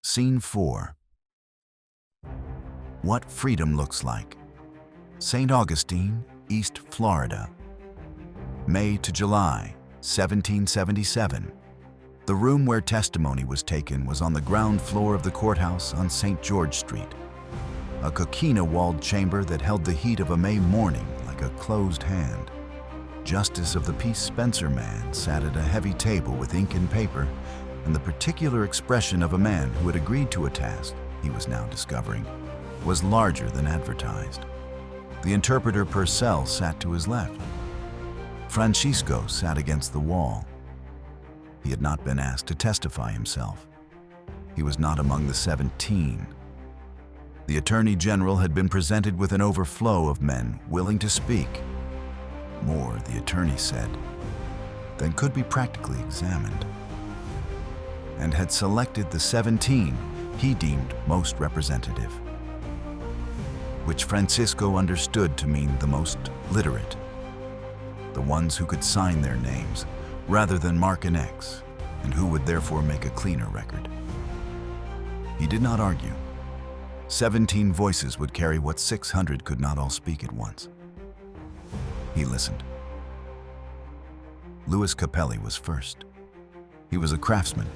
Scene 4. What freedom looks like. St. Augustine, East Florida. May to July, 1777. The room where testimony was taken was on the ground floor of the courthouse on St. George Street. A coquina-walled chamber that held the heat of a May morning like a closed hand. Justice of the Peace Spencer man sat at a heavy table with ink and paper, and the particular expression of a man who had agreed to a task, he was now discovering, was larger than advertised. The interpreter Pellicer sat to his left. Francisco sat against the wall. He had not been asked to testify himself. He was not among the 17. The Attorney General had been presented with an overflow of men willing to speak. More, the attorney said, than could be practically examined, and had selected the 17 he deemed most representative, which Francisco understood to mean the most literate, the ones who could sign their names rather than mark an X, and who would therefore make a cleaner record. He did not argue. 17 voices would carry what 600 could not all speak at once. He listened. Louis Cappelli was first. He was a craftsman,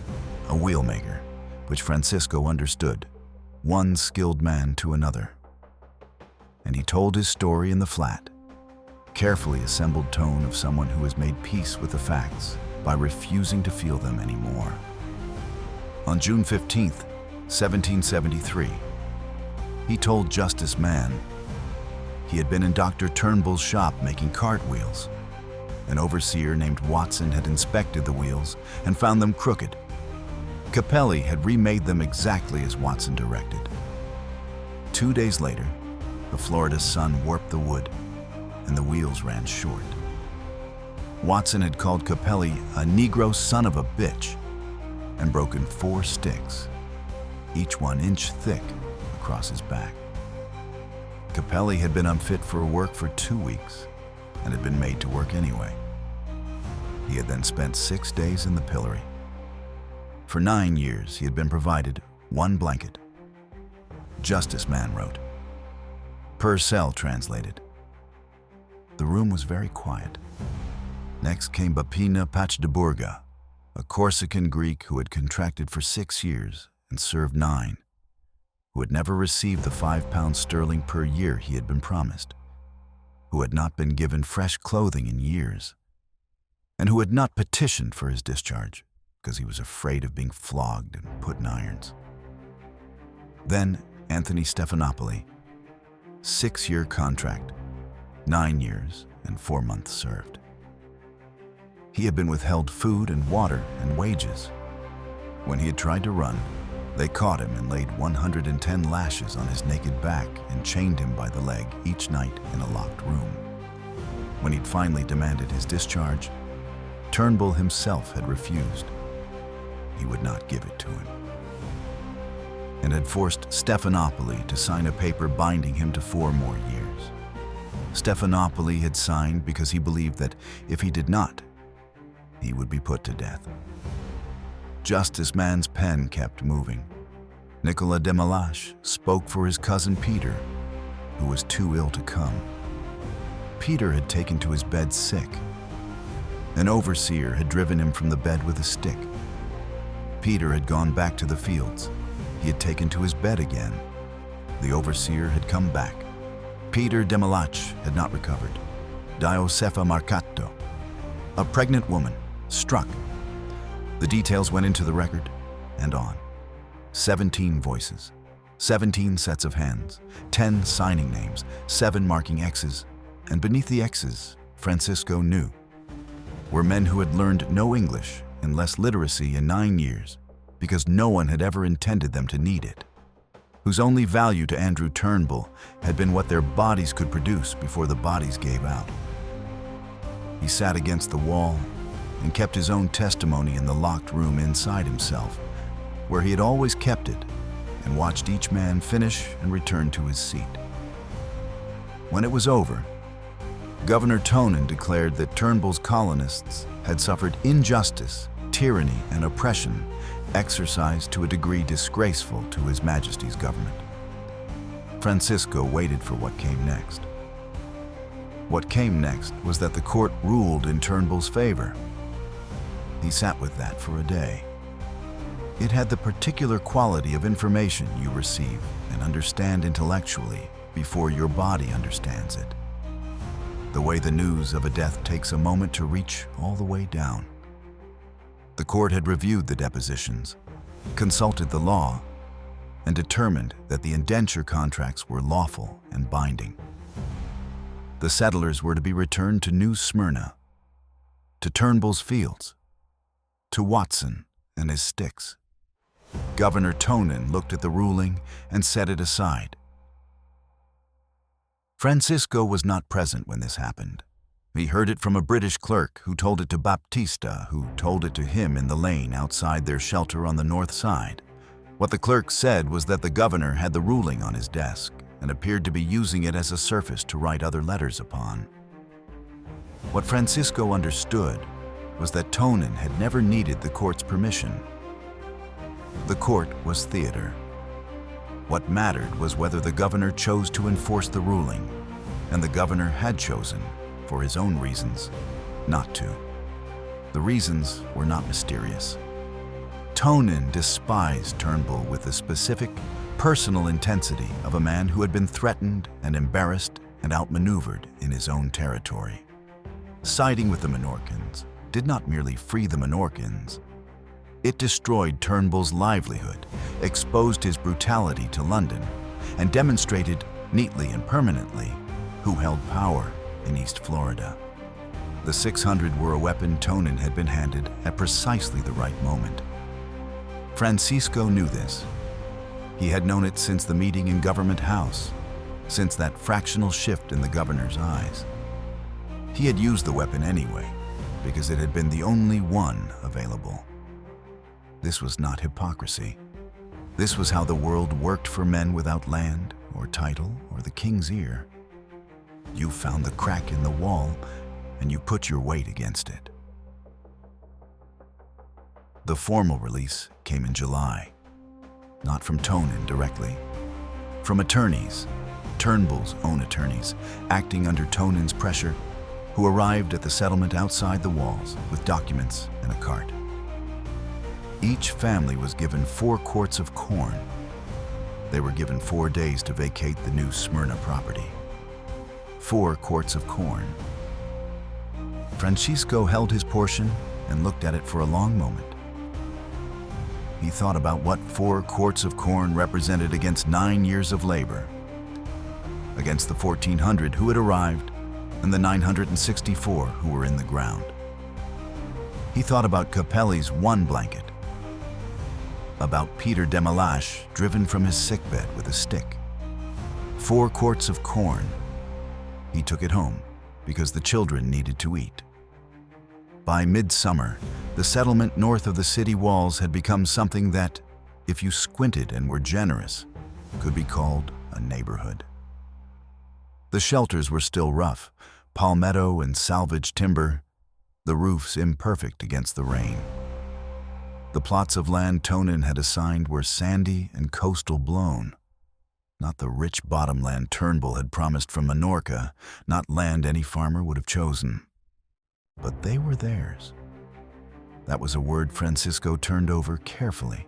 a wheelmaker, which Francisco understood, one skilled man to another. And he told his story in the flat, carefully assembled tone of someone who has made peace with the facts by refusing to feel them anymore. On June 15th, 1773, he told Justice Mann he had been in Dr. Turnbull's shop making cartwheels. An overseer named Watson had inspected the wheels and found them crooked. Cappelli had remade them exactly as Watson directed. 2 days later, the Florida sun warped the wood, and the wheels ran short. Watson had called Cappelli a Negro son of a bitch and broken 4 sticks, each 1 inch thick, across his back. Cappelli had been unfit for work for 2 weeks and had been made to work anyway. He had then spent 6 days in the pillory. For 9 years, he had been provided 1 blanket. Justice Mann wrote. Pellicer translated. The room was very quiet. Next came Babpina Patchedebourga, a Corsican Greek who had contracted for 6 years and served 9, who had never received the £5 per year he had been promised, who had not been given fresh clothing in years, and who had not petitioned for his discharge because he was afraid of being flogged and put in irons. Then Anthony Stephonopoli, 6-year contract, 9 years and 4 months served. He had been withheld food and water and wages. When he had tried to run, they caught him and laid 110 lashes on his naked back and chained him by the leg each night in a locked room. When he'd finally demanded his discharge, Turnbull himself had refused. He would not give it to him, and had forced Stephonopoli to sign a paper binding him to 4 more years. Stephonopoli had signed because he believed that if he did not, he would be put to death. Justice Mann's pen kept moving. Nicolas de Malache spoke for his cousin Peter, who was too ill to come. Peter had taken to his bed sick. An overseer had driven him from the bed with a stick. Peter had gone back to the fields. He had taken to his bed again. The overseer had come back. Peter de Malache had not recovered. Diosefa Marcato, a pregnant woman, struck. The details went into the record, and on. 17 voices, 17 sets of hands, 10 signing names, 7 marking X's, and beneath the X's, Francisco knew, were men who had learned no English and less literacy in 9 years because no one had ever intended them to need it, whose only value to Andrew Turnbull had been what their bodies could produce before the bodies gave out. He sat against the wall and kept his own testimony in the locked room inside himself, where he had always kept it, and watched each man finish and return to his seat. When it was over, Governor Tonyn declared that Turnbull's colonists had suffered injustice, tyranny, and oppression, exercised to a degree disgraceful to His Majesty's government. Francisco waited for what came next. What came next was that the court ruled in Turnbull's favor. He sat with that for a day. It had the particular quality of information you receive and understand intellectually before your body understands it. The way the news of a death takes a moment to reach all the way down. The court had reviewed the depositions, consulted the law, and determined that the indenture contracts were lawful and binding. The settlers were to be returned to New Smyrna, to Turnbull's fields, to Watson and his sticks. Governor Tonyn looked at the ruling and set it aside. Francisco was not present when this happened. He heard it from a British clerk who told it to Baptista, who told it to him in the lane outside their shelter on the north side. What the clerk said was that the governor had the ruling on his desk and appeared to be using it as a surface to write other letters upon. What Francisco understood was that Tonyn had never needed the court's permission. The court was theater. What mattered was whether the governor chose to enforce the ruling, and the governor had chosen, for his own reasons, not to. The reasons were not mysterious. Tonyn despised Turnbull with the specific, personal intensity of a man who had been threatened and embarrassed and outmaneuvered in his own territory. Siding with the Minorcans did not merely free the Minorcans. It destroyed Turnbull's livelihood, exposed his brutality to London, and demonstrated neatly and permanently who held power in East Florida. The 600 were a weapon Tonyn had been handed at precisely the right moment. Francisco knew this. He had known it since the meeting in Government House, since that fractional shift in the governor's eyes. He had used the weapon anyway, because it had been the only one available. This was not hypocrisy. This was how the world worked for men without land or title or the king's ear. You found the crack in the wall and you put your weight against it. The formal release came in July, not from Tonyn directly, from attorneys, Turnbull's own attorneys, acting under Tonyn's pressure, who arrived at the settlement outside the walls with documents and a cart. Each family was given 4 quarts of corn. They were given 4 days to vacate the New Smyrna property. 4 quarts of corn. Francisco held his portion and looked at it for a long moment. He thought about what 4 quarts of corn represented against 9 years of labor, against the 1,400 who had arrived and the 964 who were in the ground. He thought about Cappelli's 1 blanket, about Peter Demalache driven from his sickbed with a stick. 4 quarts of corn. He took it home because the children needed to eat. By midsummer, the settlement north of the city walls had become something that, if you squinted and were generous, could be called a neighborhood. The shelters were still rough, palmetto and salvaged timber, the roofs imperfect against the rain. The plots of land Tonyn had assigned were sandy and coastal blown, not the rich bottomland Turnbull had promised from Minorca, not land any farmer would have chosen. But they were theirs. That was a word Francisco turned over carefully,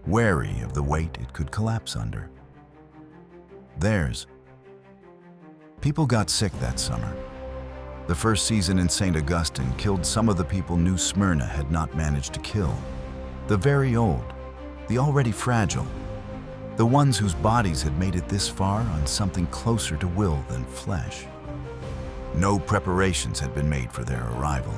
wary of the weight it could collapse under. Theirs. People got sick that summer. The first season in St. Augustine killed some of the people New Smyrna had not managed to kill. The very old, the already fragile, the ones whose bodies had made it this far on something closer to will than flesh. No preparations had been made for their arrival.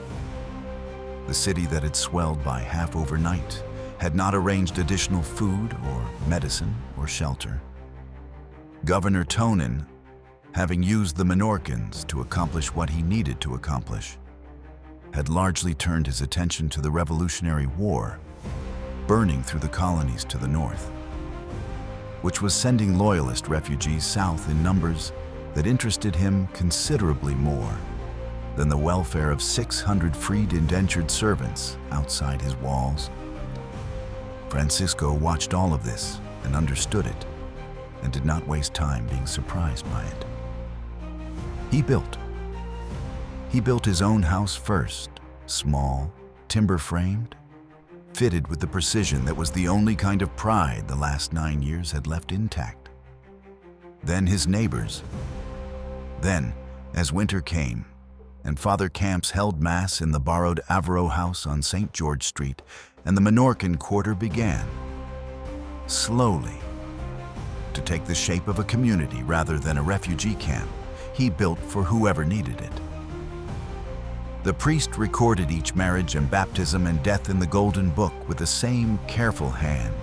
The city that had swelled by half overnight had not arranged additional food or medicine or shelter. Governor Tonyn, having used the Minorcans to accomplish what he needed to accomplish, had largely turned his attention to the Revolutionary War, burning through the colonies to the north, which was sending loyalist refugees south in numbers that interested him considerably more than the welfare of 600 freed indentured servants outside his walls. Francisco watched all of this and understood it, and did not waste time being surprised by it. He built his own house first, small, timber-framed, fitted with the precision that was the only kind of pride the last 9 years had left intact. Then his neighbors. Then, as winter came, and Father Camps held Mass in the borrowed Avro house on St. George Street, and the Menorcan quarter began, slowly, to take the shape of a community rather than a refugee camp he built for whoever needed it. The priest recorded each marriage and baptism and death in the Golden Book with the same careful hand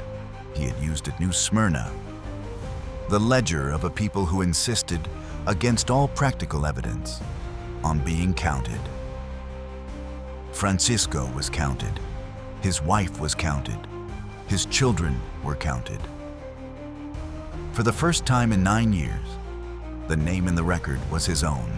he had used at New Smyrna, the ledger of a people who insisted, against all practical evidence, on being counted. Francisco was counted, his wife was counted, his children were counted. For the first time in 9 years, the name in the record was his own.